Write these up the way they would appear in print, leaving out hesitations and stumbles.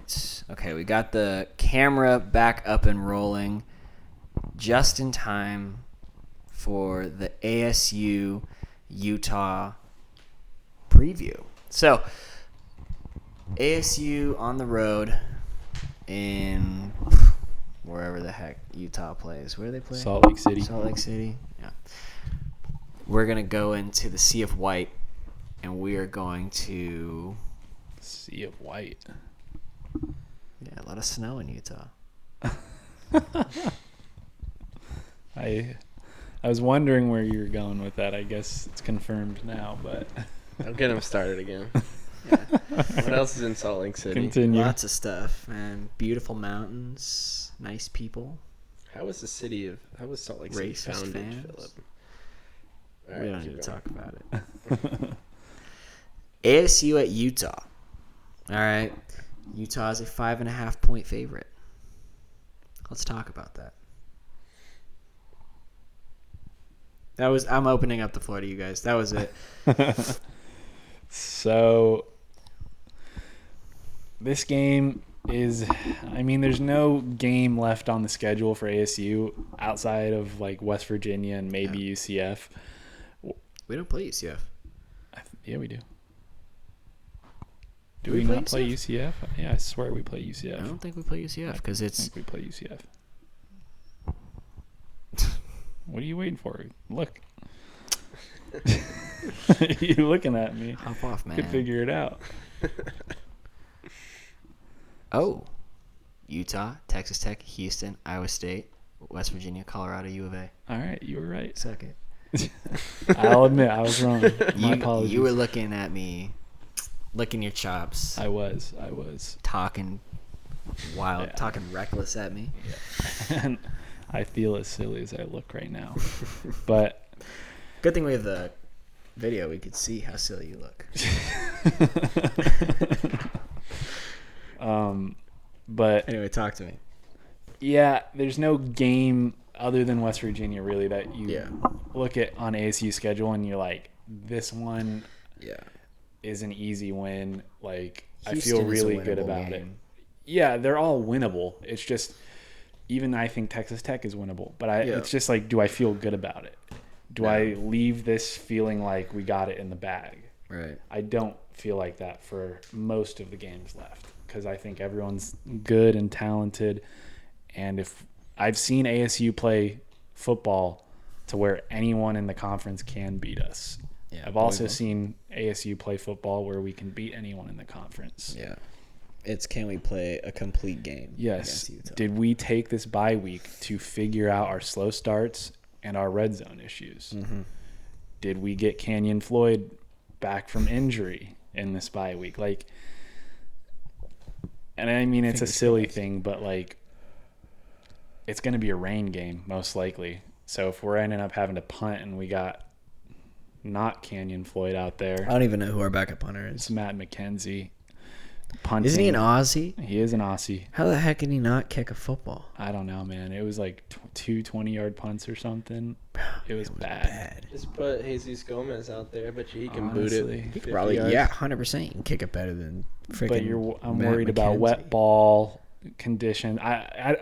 right. Okay, we got the camera back up and rolling just in time for the ASU-Utah preview. So, ASU on the road in wherever the heck Utah plays. Where do they play? Salt Lake City. Salt Lake City, yeah. We're going to go into the Sea of White, and we are going to... Sea of White. Yeah, a lot of snow in Utah. I was wondering where you were going with that. I guess it's confirmed now, but... I'll get him started again. Yeah. What else is in Salt Lake City? Continue. Lots of stuff, man. Beautiful mountains, nice people. How was Salt Lake City Racist founded, fans. Philip? All We right, don't keep need to going. talk about it. ASU at Utah. All right. Utah is a 5.5-point favorite. Let's talk about that. I'm opening up the floor to you guys. That was it. So, this game is, there's no game left on the schedule for ASU outside of like West Virginia and maybe UCF. We don't play UCF. Yeah, we do. Do Do we we play not play UCF? UCF? Yeah, I swear we play UCF. I don't think we play UCF because I it's... think we play UCF. What are you waiting for? Look. You're looking at me. Hop off, man. Could figure it out. Oh. Utah, Texas Tech, Houston, Iowa State, West Virginia, Colorado, U of A. All right, you were right. Second. I'll admit I was wrong. My apologies. You were looking at me, licking your chops, I was. talking wild, Yeah. talking reckless at me. And I feel as silly as I look right now. But Good thing we have the video. We could see how silly you look. but Anyway, talk to me. yeah, there's no game other than West Virginia really that you Yeah. look at on ASU schedule and you're like, this one Yeah. is an easy win. Like I Houston feel is a really good winnable about it. game. Yeah, they're all winnable. It's just even I think Texas Tech is winnable, but it's just like, do I feel good about it? Do I leave this feeling like we got it in the bag? Right. I don't feel like that for most of the games left because I think everyone's good and talented. And if I've seen ASU play football to where anyone in the conference can beat us. Yeah, I've also seen ASU play football where we can beat anyone in the conference. Yeah. It's can we play a complete game Yes. against Utah? Did we take this bye week to figure out our slow starts and our red zone issues? Mm-hmm. Did we get Canyon Floyd back from injury in this bye week? Like, and it's a silly thing, but like, it's going to be a rain game most likely. So if we're ending up having to punt and we got not Canyon Floyd out there, I don't even know who our backup punter it's is. Matt McKenzie punting. Isn't he an Aussie? He is an Aussie. How the heck can he not kick a football? I don't know, man. It was like two 20-yard punts or something. It was bad. Just put Jesus Gomez out there. I bet you he can boot Honestly. it. He 50 Probably, yards. yeah, 100%. You can kick it better than freaking. But I'm Matt worried about McKenzie. wet ball condition.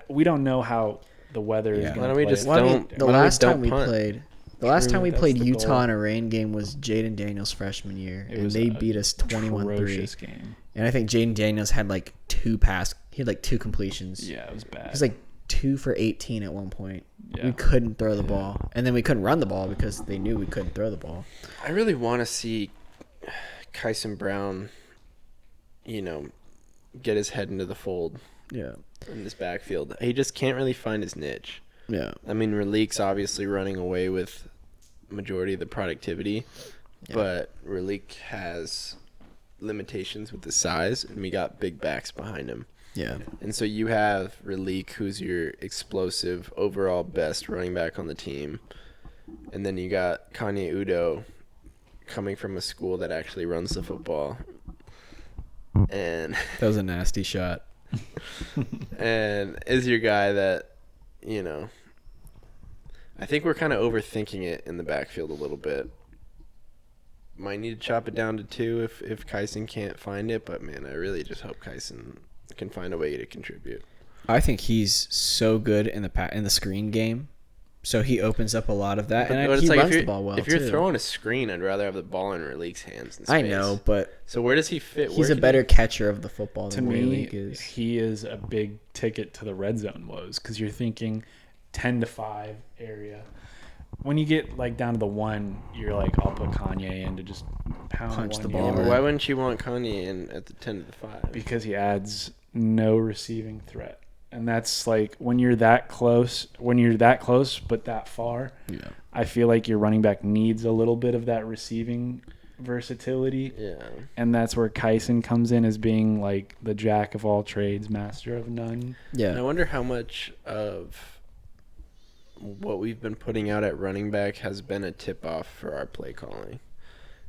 We don't know how the weather is Yeah. going Why to don't we play. just Well, I mean, don't- the why don't we last time don't we punt? played, the last True, time we that's played the Utah goal. in a rain game was Jaden Daniels' freshman year, It and was they a beat us 21-3. Ferocious game. And I think Jaden Daniels had like two completions. Yeah, it was bad. He was like 2 for 18 at one point. Yeah. We couldn't throw the ball, and then we couldn't run the ball because they knew we couldn't throw the ball. I really want to see Tyson Brown, get his head into the fold Yeah, in this backfield. He just can't really find his niche. yeah, Relik's obviously running away with majority of the productivity, but Relik has limitations with the size, and we got big backs behind him. yeah. And so you have Relik, who's your explosive, overall best running back on the team. And then you got Kanye Udo coming from a school that actually runs the football. And That was a nasty shot. and is your guy that, I think we're kind of overthinking it in the backfield a little bit. Might need to chop it down to 2 if Kyson can't find it, but man, I really just hope Kyson can find a way to contribute. I think he's so good in the screen game. So he opens up a lot of that, and he runs the ball well, if you're too. throwing a screen, I'd rather have the ball in Relik's hands than space. I know, but so where does he fit? He's a better catcher of the football than Relik is. He is a big ticket to the red zone woes because you're thinking 10-5 area. When you get like down to the 1, you're like, I'll put Kanye in to just punch the ball. Yeah, why wouldn't you want Kanye in at the 10-5? Because he adds no receiving threat. And that's like when you're that close but that far, I feel like your running back needs a little bit of that receiving versatility. Yeah. And that's where Tyson comes in as being like the jack of all trades, master of none. Yeah. And I wonder how much of what we've been putting out at running back has been a tip-off for our play calling.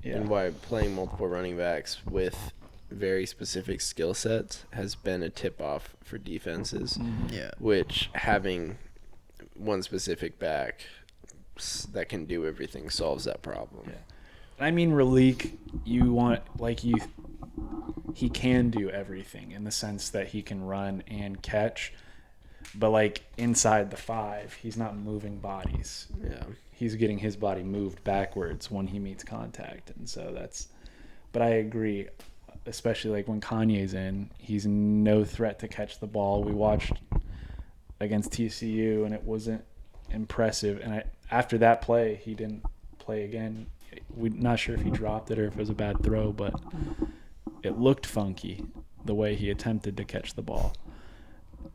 Yeah. And why playing multiple running backs with very specific skill sets has been a tip-off for defenses. Yeah. Which having one specific back that can do everything solves that problem. Yeah. I mean, Relik, he can do everything in the sense that he can run and catch, but like inside the 5, he's not moving bodies. Yeah. He's getting his body moved backwards when he meets contact, and so but I agree. Especially like when Kanye's in, he's no threat to catch the ball. We watched against TCU, and it wasn't impressive. And after that play, he didn't play again. We're not sure if he dropped it or if it was a bad throw, but it looked funky the way he attempted to catch the ball.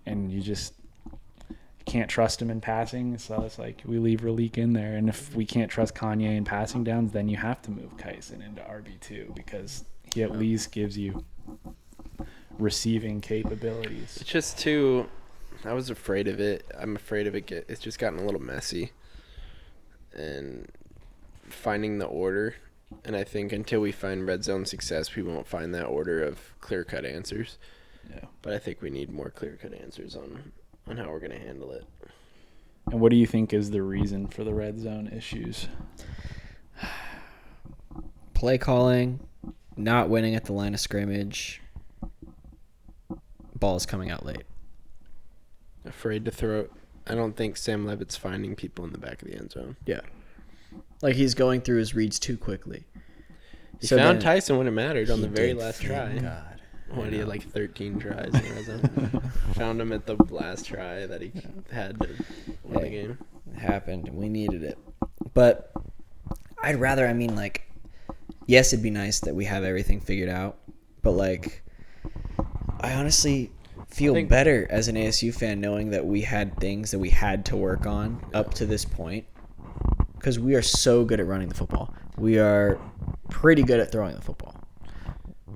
And you just can't trust him in passing, so it's like we leave Relik in there. And if we can't trust Kanye in passing downs, then you have to move Tyson into RB2 because he at least gives you receiving capabilities. It's just I was afraid of it. I'm afraid of it. It's just gotten a little messy. And finding the order. And I think until we find red zone success, we won't find that order of clear-cut answers. Yeah. But I think we need more clear-cut answers on how we're going to handle it. And what do you think is the reason for the red zone issues? Play calling. Not winning at the line of scrimmage. Ball is coming out late. Afraid to throw. I don't think Sam Leavitt's finding people in the back of the end zone. Yeah. Like he's going through his reads too quickly. He found Tyson when it mattered on the very last try. God. What, he had like 13 tries in the red zone? Found him at the last try that he had to win the game. It happened. We needed it. But I'd rather, yes, it'd be nice that we have everything figured out, but I honestly feel better as an ASU fan knowing that we had things that we had to work on up to this point because we are so good at running the football. We are pretty good at throwing the football.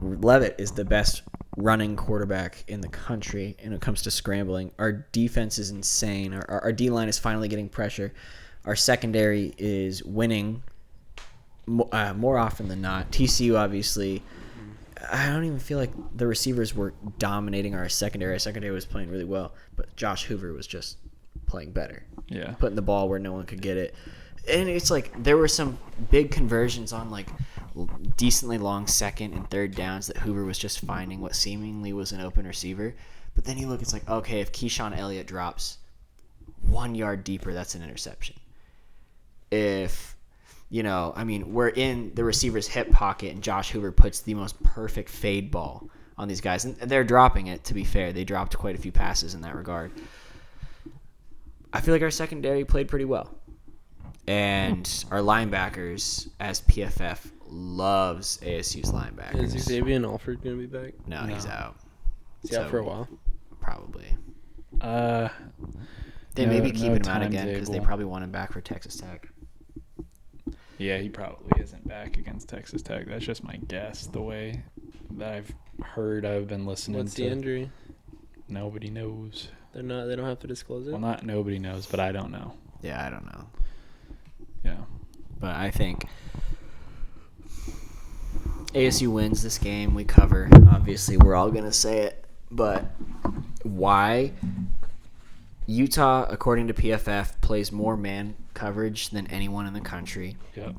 Leavitt is the best running quarterback in the country when it comes to scrambling. Our defense is insane. Our D-line is finally getting pressure. Our secondary is winning more often than not. TCU, obviously, I don't even feel like the receivers were dominating our secondary. Our secondary was playing really well, but Josh Hoover was just playing better. Yeah. Putting the ball where no one could get it. And it's there were some big conversions on decently long second and third downs that Hoover was just finding what seemingly was an open receiver. But then you look, it's okay, if Keyshawn Elliott drops 1 yard deeper, that's an interception. If we're in the receiver's hip pocket and Josh Hoover puts the most perfect fade ball on these guys. And they're dropping it, to be fair. They dropped quite a few passes in that regard. I feel like our secondary played pretty well. And our linebackers, as PFF loves ASU's linebackers. Is Xavier Alford going to be back? No, he's out. Is he out for a while? Probably. They may be keeping him out again because they probably want him back for Texas Tech. Yeah, he probably isn't back against Texas Tech. That's just my guess. The way that I've been listening. What's the injury? Nobody knows. They don't have to disclose it? Well, not nobody knows, but I don't know. Yeah, I don't know. Yeah. But I think ASU wins this game. We cover. Obviously, we're all going to say it. But why? Utah, according to PFF, plays more man coverage than anyone in the country. Yep.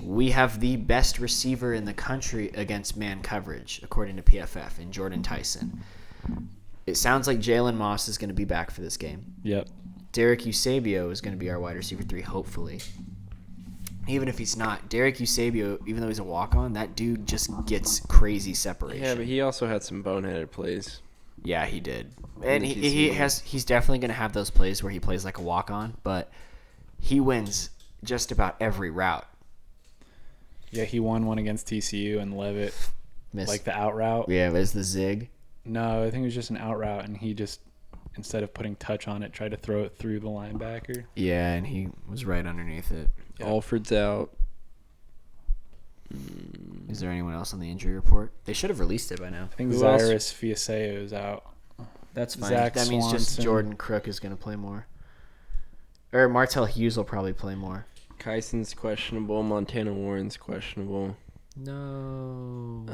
We have the best receiver in the country against man coverage, according to PFF, in Jordyn Tyson. It sounds like Jalen Moss is going to be back for this game. Yep. Derek Eusebio is going to be our wide receiver 3, hopefully. Even if he's not, Derek Eusebio, even though he's a walk-on, that dude just gets crazy separation. Yeah, but he also had some boneheaded plays. Yeah, he did. And he's definitely going to have those plays where he plays like a walk-on, but he wins just about every route. Yeah, he won one against TCU and Leavitt, like the out route. Yeah, it was the zig. No, I think it was just an out route, and he just, instead of putting touch on it, tried to throw it through the linebacker. Yeah, and he was right underneath it. Yep. Alfred's out. Is there anyone else on the injury report? They should have released it by now. I think Who Zyrus else? Fiaseo is out. That's fine. Zach That means just Swanson. Jordan Crook is going to play more. Or Martell Hughes will probably play more. Kyson's questionable. Montana Warren's questionable. No.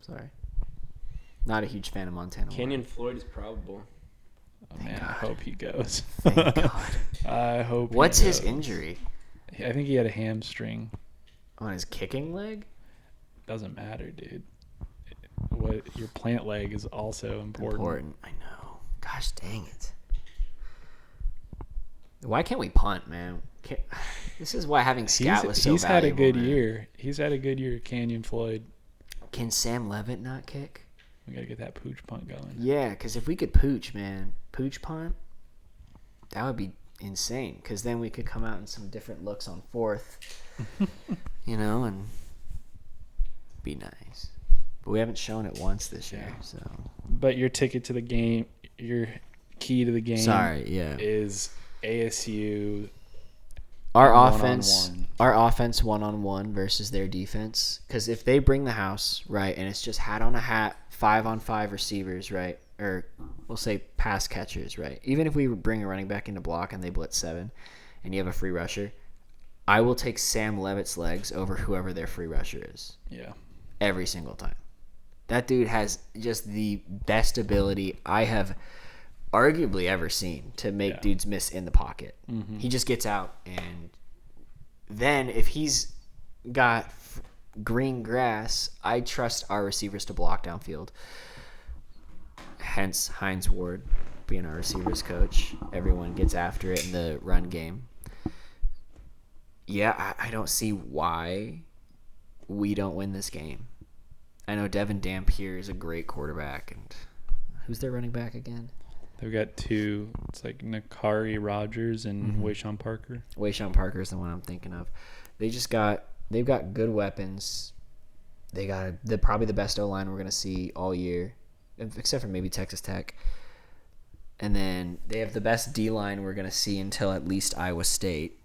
Sorry. Not a huge fan of Montana Warren. Kenyon Floyd is probable. Oh, man, I hope he goes. Thank God. I hope What's he his goes. injury? I think he had a hamstring. On his kicking leg? Doesn't matter, dude. What your plant leg is also important. I know. Gosh dang it. Why can't we punt, man? This is why having Scat was so He's had a valuable, good man. year. He's had a good year, Canyon Floyd. Can Sam Leavitt not kick? We got to get that pooch punt going. Yeah, because if we could pooch, man, pooch punt, that would be insane. Because then we could come out in some different looks on 4th, and be nice. But we haven't shown it once this year, so. But your ticket to the game, your key to the game is ASU. Our one-on-one. offense one-on-one versus their defense. Because if they bring the house, right, and it's just hat on a hat, 5-on-5 receivers, right, or we'll say pass catchers, right, even if we bring a running back into block and they blitz 7 and you have a free rusher, I will take Sam Leavitt's legs over whoever their free rusher is. Yeah. Every single time. That dude has just the best ability I have arguably ever seen to make dudes miss in the pocket. Mm-hmm. He just gets out, and then if he's got green grass, I trust our receivers to block downfield. Hence Hines Ward being our receivers coach. Everyone gets after it in the run game. Yeah, I don't see why we don't win this game. I know Devin Dampier is a great quarterback, and who's their running back again? They've got 2. It's like Nakari Rogers and Wayshawn Parker. Wayshawn Parker is the one I'm thinking of. They've got good weapons. They got probably the best O-line we're going to see all year, except for maybe Texas Tech. And then they have the best D-line we're going to see until at least Iowa State.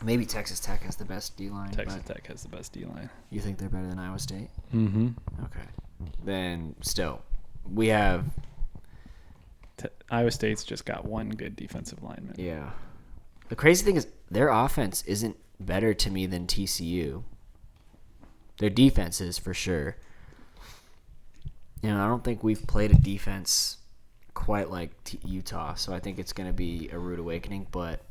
Maybe Texas Tech has the best D-line. Texas Tech has the best D-line. You think they're better than Iowa State? Mm-hmm. Okay. Then still, we have... Iowa State's just got one good defensive lineman. Yeah. The crazy thing is their offense isn't better to me than TCU. Their defense is for sure. I don't think we've played a defense quite like Utah, so I think it's going to be a rude awakening, but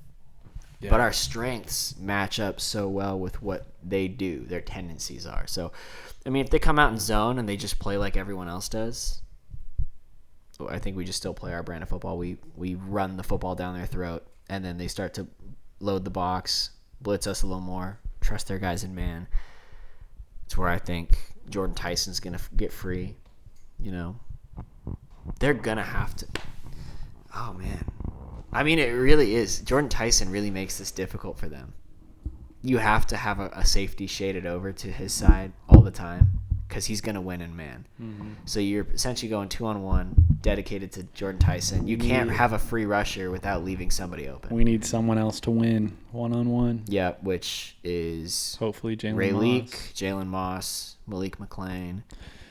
our strengths match up so well with what they do, their tendencies are. So, if they come out in zone and they just play like everyone else does, I think we just still play our brand of football. We run the football down their throat, and then they start to load the box, blitz us a little more, trust their guys in man. It's where I think Jordan Tyson's going to get free. They're going to have to. Oh, man. It really is. Jordan Tyson really makes this difficult for them. You have to have a safety shaded over to his side all the time because he's going to win in man. Mm-hmm. So you're essentially going 2-on-1 dedicated to Jordan Tyson. You can't have a free rusher without leaving somebody open. We need someone else to win 1-on-1. Yeah, which is hopefully Jalen Moss, Malik McClain.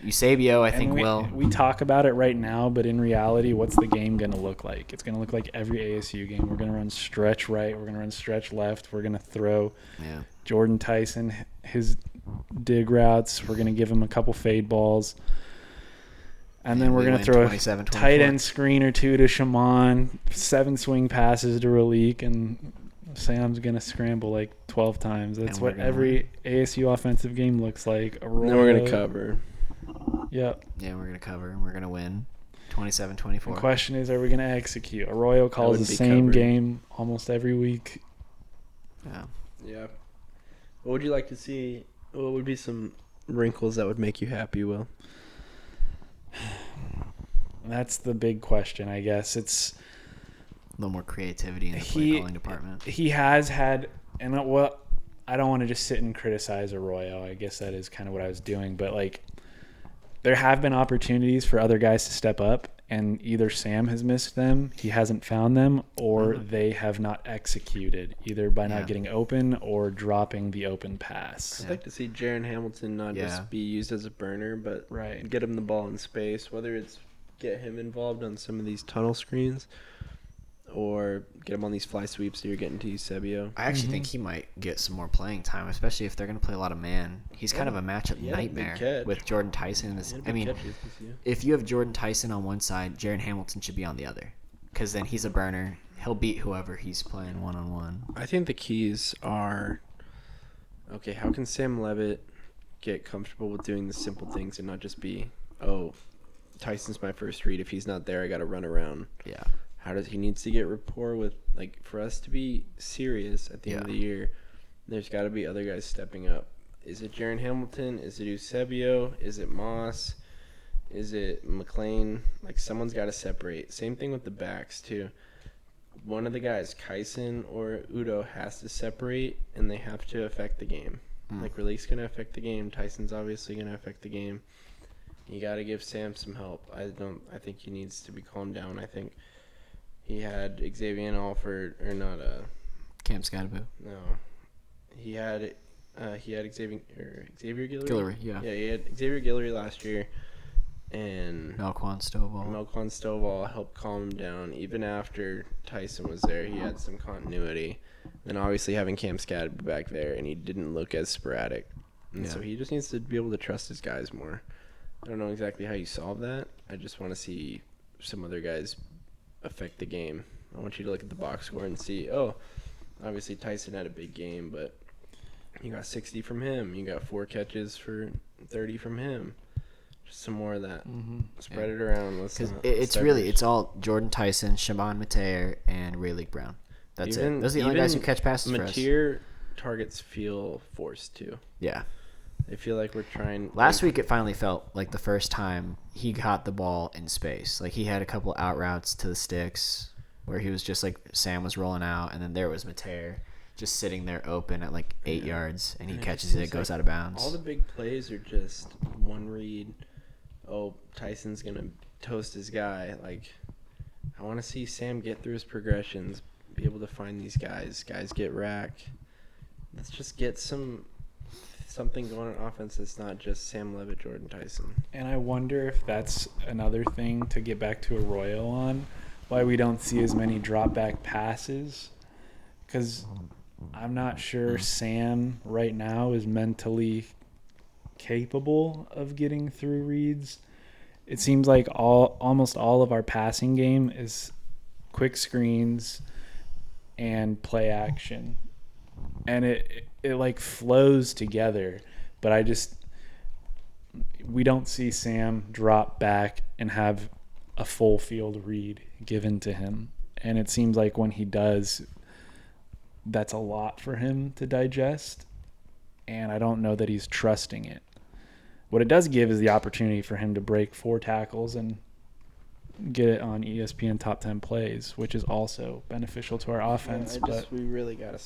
Eusebio, I think, will. We talk about it right now, but in reality, what's the game going to look like? It's going to look like every ASU game. We're going to run stretch right. We're going to run stretch left. We're going to throw Jordan Tyson his dig routes. We're going to give him a couple fade balls. And then we're going to throw a tight end screen or 2 to Shaman, 7 swing passes to Raleek, and Sam's going to scramble like 12 times. That's what every ASU offensive game looks like. And then we're going to cover. Yep. Yeah, we're going to cover and we're going to win 27-24. The question is, are we going to execute? Arroyo calls the wouldn't be same covered. game almost every week. Yeah. Yeah. What would you like to see? What would be some wrinkles that would make you happy, Will? That's the big question, I guess. It's A little more creativity in the play calling department. He has had, and well, I don't want to just sit and criticize Arroyo. I guess that is kind of what I was doing. But, like, there have been opportunities for other guys to step up, and either Sam has missed them, he hasn't found them, or they have not executed, either by not getting open or dropping the open pass. I'd like to see Jaren Hamilton not just be used as a burner, but get him the ball in space, whether it's get him involved on some of these tunnel screens or get him on these fly sweeps that you're getting to Eusebio. I actually think he might get some more playing time, especially if they're going to play a lot of man. He's kind of a matchup nightmare with Jordyn Tyson. I mean, if you have Jordyn Tyson on one side, Jaren Hamilton should be on the other, because then he's a burner. He'll beat whoever he's playing one-on-one. I think the keys are, okay, how can Sam Leavitt get comfortable with doing the simple things and not just be, oh, Tyson's my first read. If he's not there, I got to run around. Yeah. How does he needs to get rapport with, like, for us to be serious at the end of the year, there's got to be other guys stepping up. Is it Jaren Hamilton? Is it Eusebio? Is it Moss? Is it McLean? Like, someone's got to separate. Same thing with the backs, too. One of the guys, Tyson or Udo, has to separate, and they have to affect the game. Like, Relik's going to affect the game. Tyson's obviously going to affect the game. You got to give Sam some help. I think he needs to be calmed down. I think he had Xavier Alford, or not Cam Scottaboo. No. He had Xavier Guillory. Guillory, yeah. Yeah, he had Xavier Guillory last year, and Melquan Stovall helped calm him down. Even after Tyson was there, he had some continuity. Then obviously having Cam Scottaboo back there, and he didn't look as sporadic. And so he just needs to be able to trust his guys more. I don't know exactly how you solve that. I just want to see some other guys affect the game. I want you to look at the box score and see, obviously Tyson had a big game, but you got 60 from him. You got 4 catches for 30 from him. Just some more of that. Spread it around. It's all Jordyn Tyson, Shaban Mateer, and Relik Brown. That's it. Those are the only guys who catch passes for us. Mateer targets feel forced too. Yeah. I feel like we're trying. Last week, it finally felt like the first time he got the ball in space. Like, he had a couple out routes to the sticks where he was just like, Sam was rolling out, and then there was Mateer just sitting there open at like 8 yards, and he catches it, goes out of bounds. All the big plays are just one read. Oh, Tyson's going to toast his guy. Like, I want to see Sam get through his progressions, be able to find these guys. Guys get racked. Let's just get something going on offense that's not just Sam Leavitt, Jordyn Tyson. And I wonder if that's another thing to get back to Arroyo on, why we don't see as many drop back passes, because I'm not sure Sam right now is mentally capable of getting through reads. It seems like almost all of our passing game is quick screens and play action, and it like flows together, but we don't see Sam drop back and have a full field read given to him. And it seems like when he does, that's a lot for him to digest, and I don't know that he's trusting it. What it does give is the opportunity for him to break 4 tackles and get it on ESPN Top 10 Plays, which is also beneficial to our offense. We really got to.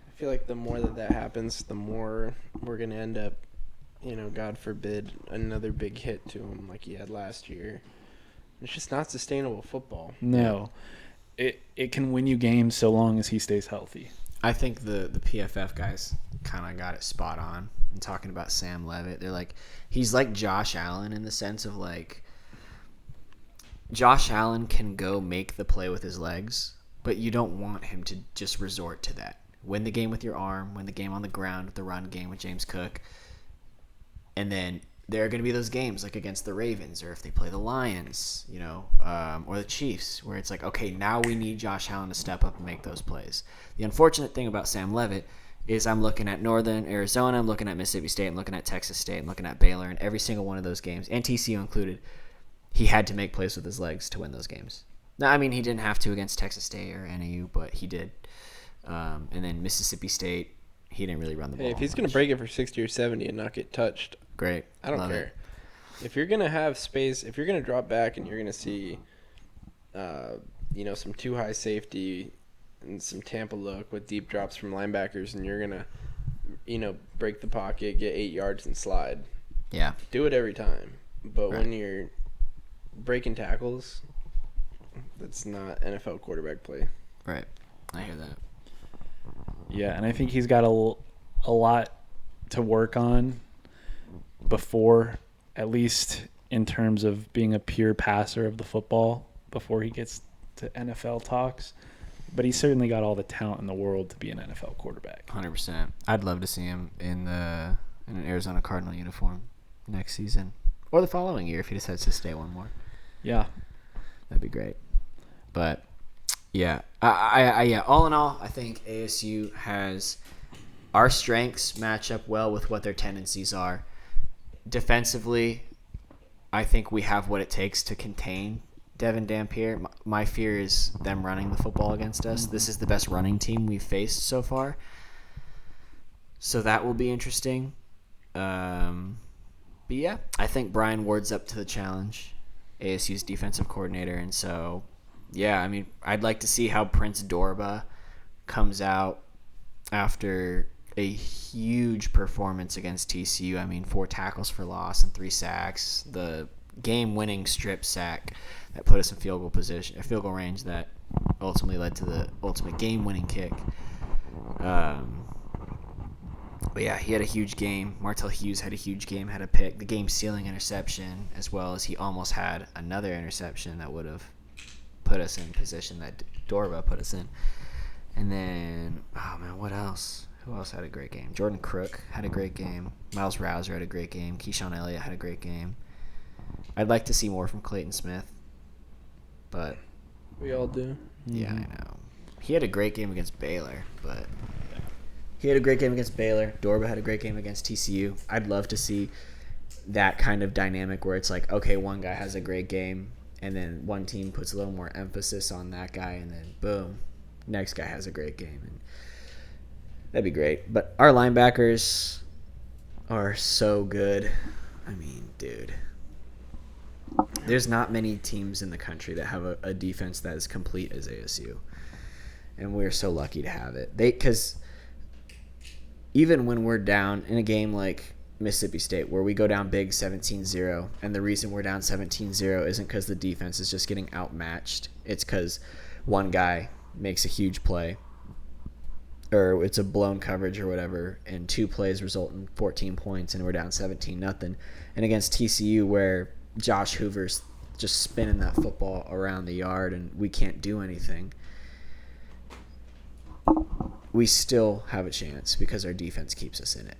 I feel like the more that happens, the more we're going to end up, God forbid, another big hit to him like he had last year. It's just not sustainable football. No. It can win you games so long as he stays healthy. I think the PFF guys kind of got it spot on in talking about Sam Leavitt. They're like, he's like Josh Allen in the sense of, like, Josh Allen can go make the play with his legs, but you don't want him to just resort to that. Win the game with your arm, win the game on the ground with the run game with James Cook. And then there are going to be those games like against the Ravens, or if they play the Lions, or the Chiefs, where it's like, okay, now we need Josh Allen to step up and make those plays. The unfortunate thing about Sam Leavitt is I'm looking at Northern Arizona, I'm looking at Mississippi State, I'm looking at Texas State, I'm looking at Baylor, and every single one of those games, and TCU included, he had to make plays with his legs to win those games. Now, I mean, he didn't have to against Texas State or NAU, but he did. And then Mississippi State, he didn't really run the ball. Hey, if he's going to break it for 60 or 70 and not get touched, great. I don't care. It. If you're going to have space, if you're going to drop back and you're going to see, some too high safety and some Tampa look with deep drops from linebackers, and you're going to, break the pocket, get 8 yards and slide. Yeah. Do it every time. But when you're breaking tackles, that's not NFL quarterback play. Right. I hear that. Yeah, and I think he's got a lot to work on before, at least in terms of being a pure passer of the football, before he gets to NFL talks. But he's certainly got all the talent in the world to be an NFL quarterback. 100%. I'd love to see him in an Arizona Cardinal uniform next season. Or the following year if he decides to stay one more. Yeah. That'd be great. But, yeah. I all in all, I think ASU has our strengths match up well with what their tendencies are. Defensively, I think we have what it takes to contain Devin Dampier. My fear is them running the football against us. This is the best running team we've faced so far. So that will be interesting. But yeah, I think Brian Ward's up to the challenge, ASU's defensive coordinator. And so, yeah, I mean, I'd like to see how Prince Dorba comes out after a huge performance against TCU. I mean, 4 tackles for loss and 3 sacks. The game-winning strip sack that put us in field goal range that ultimately led to the ultimate game-winning kick. But yeah, he had a huge game. Martell Hughes had a huge game, had a pick, the game-sealing interception, as well as he almost had another interception that would have put us in position that Dorba put us in. And then, oh man, what else? Who else had a great game? Jordan Crook had a great game. Miles Rouser had a great game. Keyshawn Elliott had a great game. I'd like to see more from Clayton Smith, but we all do. Yeah, I know. He had a great game against Baylor, but he had a great game against Baylor. Dorba had a great game against TCU. I'd love to see that kind of dynamic where it's like, okay, one guy has a great game, and then one team puts a little more emphasis on that guy, and then boom, next guy has a great game. And that'd be great. But our linebackers are so good. I mean, dude. There's not many teams in the country that have a defense that is complete as ASU. And we're so lucky to have it. Because even when we're down in a game like Mississippi State, where we go down big 17-0, and the reason we're down 17-0 isn't because the defense is just getting outmatched. It's because one guy makes a huge play, or it's a blown coverage or whatever, and 2 plays result in 14 points, and we're down 17-0. And against TCU, where Josh Hoover's just spinning that football around the yard and we can't do anything, we still have a chance because our defense keeps us in it.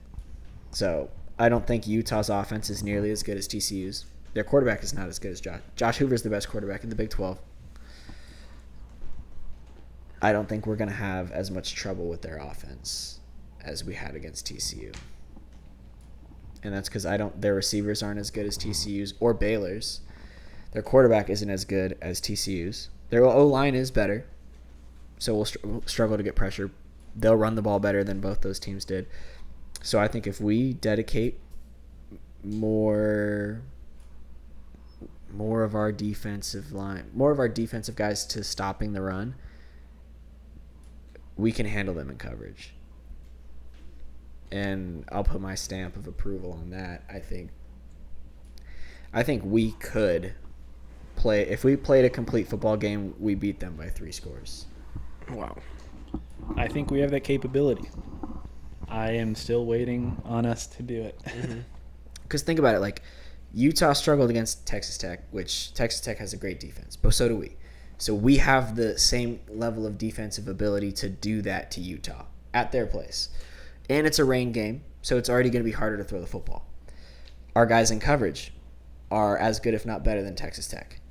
So I don't think Utah's offense is nearly as good as TCU's. Their quarterback is not as good as Josh. Josh Hoover's the best quarterback in the Big 12. I don't think we're going to have as much trouble with their offense as we had against TCU. And that's because their receivers aren't as good as TCU's or Baylor's. Their quarterback isn't as good as TCU's. Their O-line is better, so we'll struggle to get pressure. They'll run the ball better than both those teams did. So I think if we dedicate more of our defensive guys to stopping the run, we can handle them in coverage. And I'll put my stamp of approval on that. I think we could play. If we played a complete football game, we beat them by 3 scores. Wow. I think we have that capability. I am still waiting on us to do it. Because think about it, like Utah struggled against Texas Tech, which Texas Tech has a great defense, but so do we. So we have the same level of defensive ability to do that to Utah at their place. And it's a rain game, so it's already going to be harder to throw the football. Our guys in coverage are as good, if not better, than Texas Tech.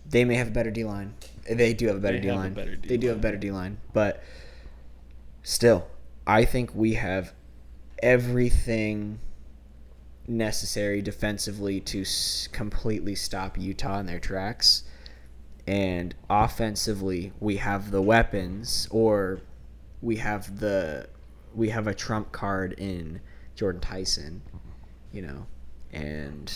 They may have a better D-line. They do have a better D-line. They do have a better D-line. But still, I think we have everything necessary defensively to completely stop Utah in their tracks. And offensively, we have the weapons, or we have a trump card in Jordyn Tyson, and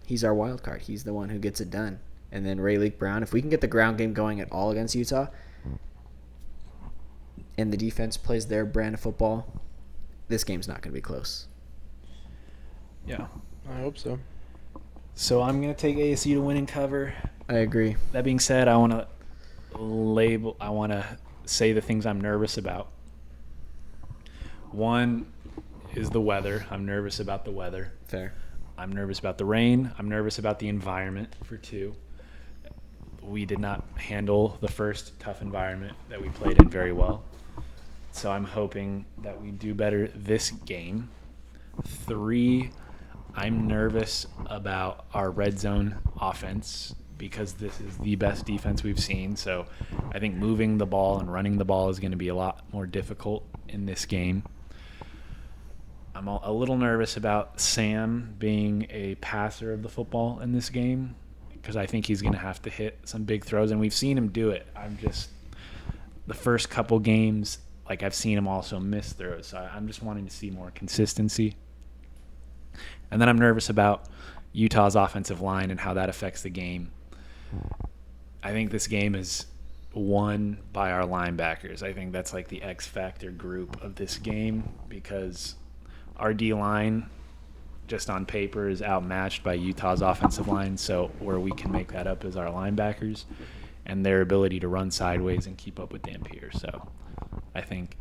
he's our wild card. He's the one who gets it done. And then Rayleigh Brown, if we can get the ground game going at all against Utah, and the defense plays their brand of football, this game's not going to be close. Yeah. I hope so. So I'm going to take ASU to win and cover. I agree. That being said, I want to say the things I'm nervous about. One is the weather. I'm nervous about the weather. Fair. I'm nervous about the rain. I'm nervous about the environment, for two. We did not handle the first tough environment that we played in very well. So I'm hoping that we do better this game. 3, I'm nervous about our red zone offense because this is the best defense we've seen. So I think moving the ball and running the ball is going to be a lot more difficult in this game. I'm a little nervous about Sam being a passer of the football in this game because I think he's going to have to hit some big throws, and we've seen him do it. The first couple games, I've seen him also miss throws, so I'm just wanting to see more consistency. And then I'm nervous about Utah's offensive line and how that affects the game. I think this game is won by our linebackers. I think that's the X factor group of this game because our D-line, just on paper, is outmatched by Utah's offensive line. So where we can make that up is our linebackers and their ability to run sideways and keep up with Dampier. So I think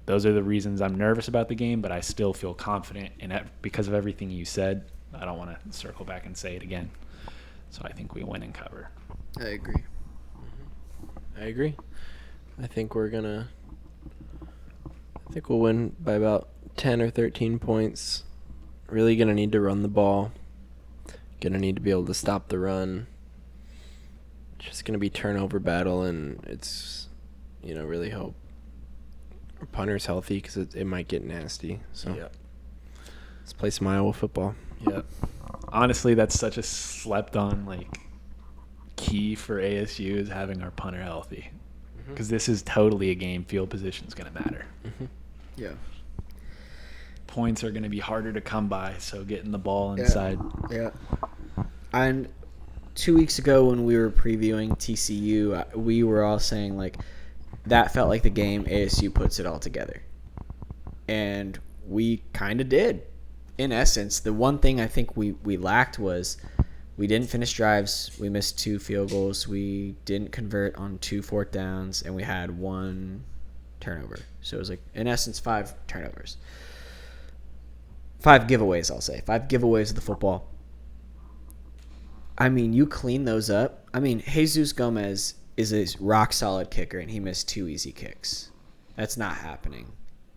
those are the reasons I'm nervous about the game, but I still feel confident in it because of everything you said. I don't want to circle back and say it again. So I think we win and cover. I agree. I agree. I think we'll win by about 10 or 13 points. Really going to need to run the ball. Going to need to be able to stop the run. Just going to be turnover battle, and it's, really hope our punter's healthy because it might get nasty. So let's play some Iowa football. Yeah. Honestly, that's such a slept-on, key for ASU is having our punter healthy. Because this is totally a game field position is going to matter. Mm-hmm. Yeah. Points are going to be harder to come by, so getting the ball inside. Yeah. And 2 weeks ago when we were previewing TCU, we were all saying, that felt like the game ASU puts it all together. And we kind of did. In essence, the one thing I think we lacked was we didn't finish drives. We missed 2 field goals. We didn't convert on 2 fourth downs, and we had 1 turnover. So it was in essence, 5 turnovers. 5 giveaways, I'll say. 5 giveaways of the football. You clean those up. Jesus Gomez is a rock-solid kicker, and he missed 2 easy kicks. That's not happening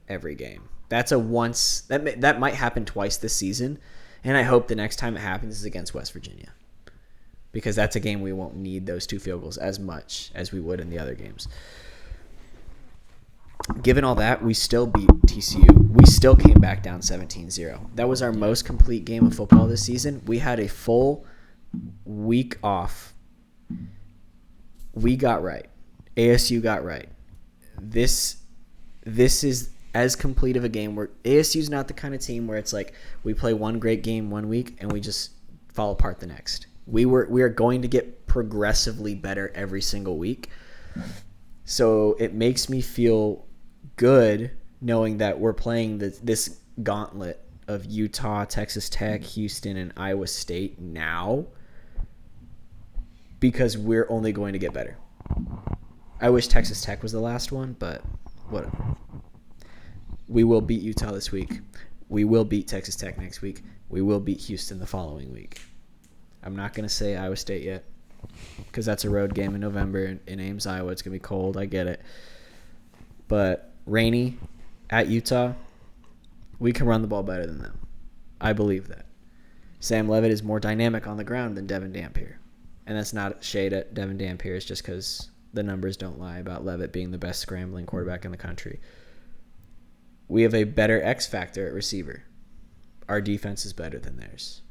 every game. That's a once – that might happen twice this season, and I hope the next time it happens is against West Virginia because that's a game we won't need those 2 field goals as much as we would in the other games. Given all that, we still beat TCU. We still came back down 17-0. That was our most complete game of football this season. We had a full week off. We got right. ASU got right. This is as complete of a game where ASU's not the kind of team where it's we play one great game one week and we just fall apart the next. We are going to get progressively better every single week. So it makes me feel good knowing that we're playing this gauntlet of Utah, Texas Tech, Houston, and Iowa State now because we're only going to get better. I wish Texas Tech was the last one, but whatever. We will beat Utah this week. We will beat Texas Tech next week. We will beat Houston the following week. I'm not going to say Iowa State yet because that's a road game in November in Ames, Iowa. It's going to be cold. I get it. But rainy at Utah, we can run the ball better than them. I believe that. Sam Leavitt is more dynamic on the ground than Devin Dampier. And that's not shade at Devin Dampier. It's just because the numbers don't lie about Leavitt being the best scrambling quarterback in the country. We have a better X factor at receiver. Our defense is better than theirs.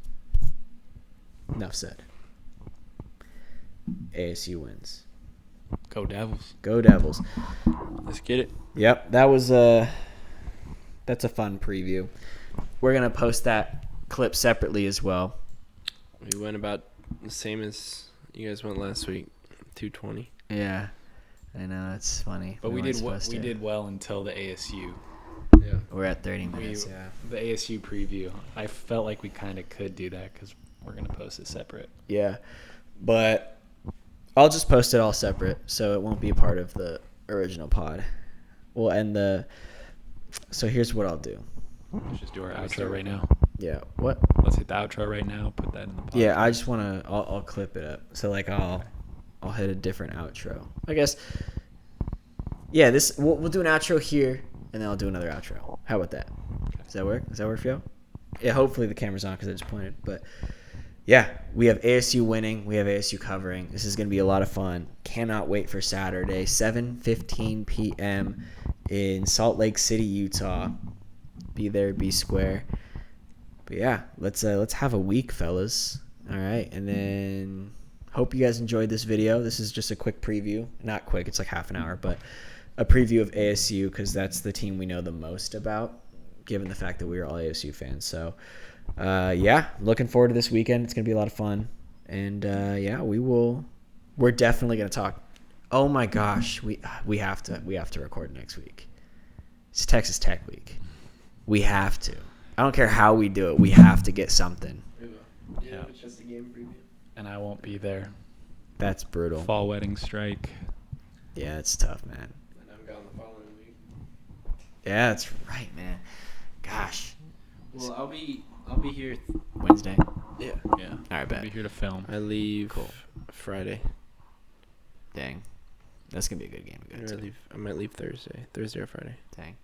Enough said. ASU wins. Go Devils. Go Devils. Let's get it. Yep, that's a fun preview. We're going to post that clip separately as well. We went about the same as you guys went last week, 220. Yeah, I know, it's funny. But we did well until the ASU. Yeah. We're at 30 minutes, The ASU preview. I felt like we kind of could do that because we're going to post it separate. Yeah, but I'll just post it all separate, so it won't be a part of the original pod. We'll end the. So here's what I'll do. Let's just do our outro right now. Yeah. What? Let's hit the outro right now. Put that in the pod. Yeah, I just want to. I'll clip it up. So like I'll hit a different outro. I guess. Yeah. We'll do an outro here, and then I'll do another outro. How about that? Does that work? Does that work for you? Yeah. Hopefully the camera's on because I just pointed, but. Yeah, we have ASU winning. We have ASU covering. This is going to be a lot of fun. Cannot wait for Saturday, 7:15 p.m. in Salt Lake City, Utah. Be there, be square. But yeah, let's have a week, fellas. All right, and then hope you guys enjoyed this video. This is just a quick preview. Not quick, it's like half an hour, but a preview of ASU because that's the team we know the most about, given the fact that we are all ASU fans. So. Yeah, looking forward to this weekend. It's gonna be a lot of fun, and yeah, we're definitely gonna talk. Oh my gosh, we have to record next week. It's Texas Tech week. We have to. I don't care how we do it. We have to get something. Yeah, it's just a game preview. And I won't be there. That's brutal. Fall wedding strike. Yeah, it's tough, man. And I'm gone the following week. Yeah, that's right, man. Gosh. Well, I'll be here. Wednesday. Yeah. Yeah. All right, I'll bet. be here to film. I leave Cool. Friday. Dang. That's gonna be a good game to go to. I might leave Thursday or Friday. Dang.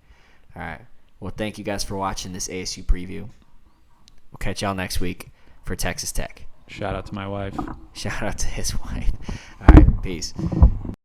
All right. Well, thank you guys for watching this ASU preview. We'll catch y'all next week for Texas Tech. Shout out to my wife. Shout out to his wife. All right. Peace.